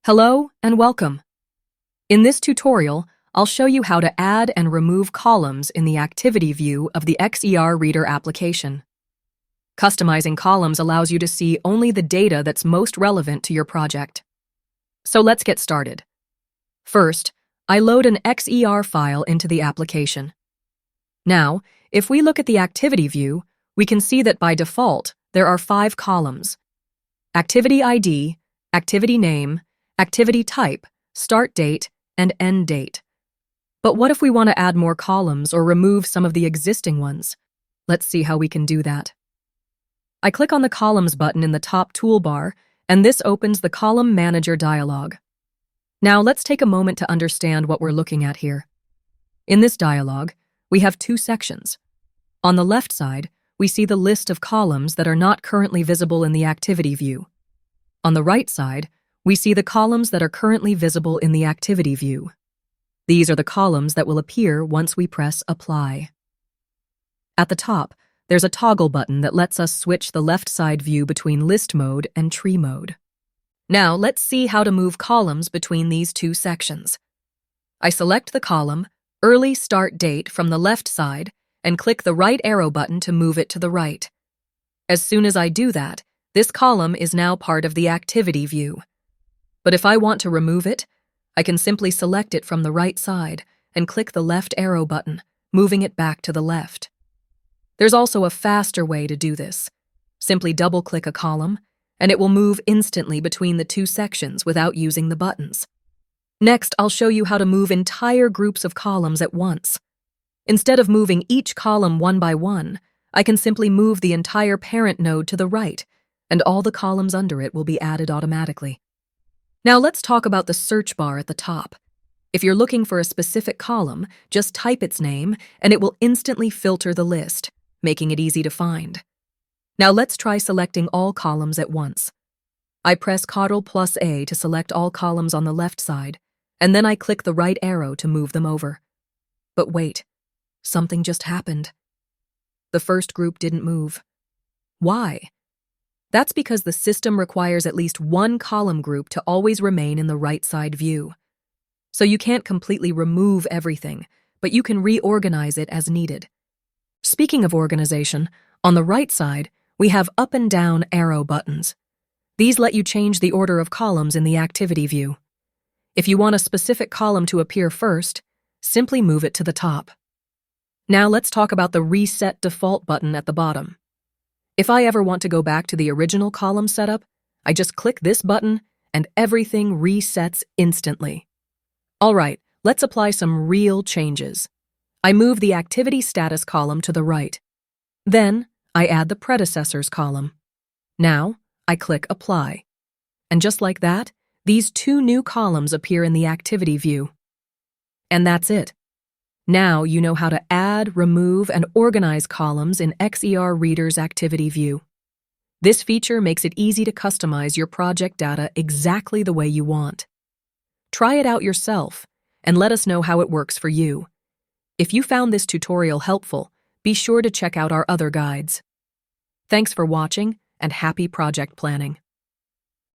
Hello and welcome. In this tutorial, I'll show you how to add and remove columns in the activity view of the XER Reader application. Customizing columns allows you to see only the data that's most relevant to your project. So let's get started. First, I load an XER file into the application. Now, if we look at the activity view, we can see that by default, there are 5 columns: Activity ID, Activity Name, Activity Type, Start Date, and End Date. But what if we want to add more columns or remove some of the existing ones? Let's see how we can do that. I click on the Columns button in the top toolbar, and this opens the Column Manager dialog. Now let's take a moment to understand what we're looking at here. In this dialog, we have 2 sections. On the left side, we see the list of columns that are not currently visible in the activity view. On the right side, we see the columns that are currently visible in the activity view. These are the columns that will appear once we press Apply. At the top, there's a toggle button that lets us switch the left side view between list mode and tree mode. Now let's see how to move columns between these 2 sections. I select the column Early Start Date from the left side and click the right arrow button to move it to the right. As soon as I do that, this column is now part of the activity view. But if I want to remove it, I can simply select it from the right side and click the left arrow button, moving it back to the left. There's also a faster way to do this. Simply double-click a column, and it will move instantly between the 2 sections without using the buttons. Next, I'll show you how to move entire groups of columns at once. Instead of moving each column one by one, I can simply move the entire parent node to the right, and all the columns under it will be added automatically. Now let's talk about the search bar at the top. If you're looking for a specific column, just type its name and it will instantly filter the list, making it easy to find. Now let's try selecting all columns at once. I press Ctrl+A to select all columns on the left side, and then I click the right arrow to move them over. But wait, something just happened. The first group didn't move. Why? That's because the system requires at least one column group to always remain in the right side view. So you can't completely remove everything, but you can reorganize it as needed. Speaking of organization, on the right side, we have up and down arrow buttons. These let you change the order of columns in the activity view. If you want a specific column to appear first, simply move it to the top. Now let's talk about the Reset Default button at the bottom. If I ever want to go back to the original column setup, I just click this button and everything resets instantly. All right, let's apply some real changes. I move the activity status column to the right. Then, I add the predecessors column. Now, I click Apply. And just like that, these 2 new columns appear in the activity view. And that's it. Now you know how to add, remove, and organize columns in XER Reader's activity view. This feature makes it easy to customize your project data exactly the way you want. Try it out yourself and let us know how it works for you. If you found this tutorial helpful, be sure to check out our other guides. Thanks for watching and happy project planning.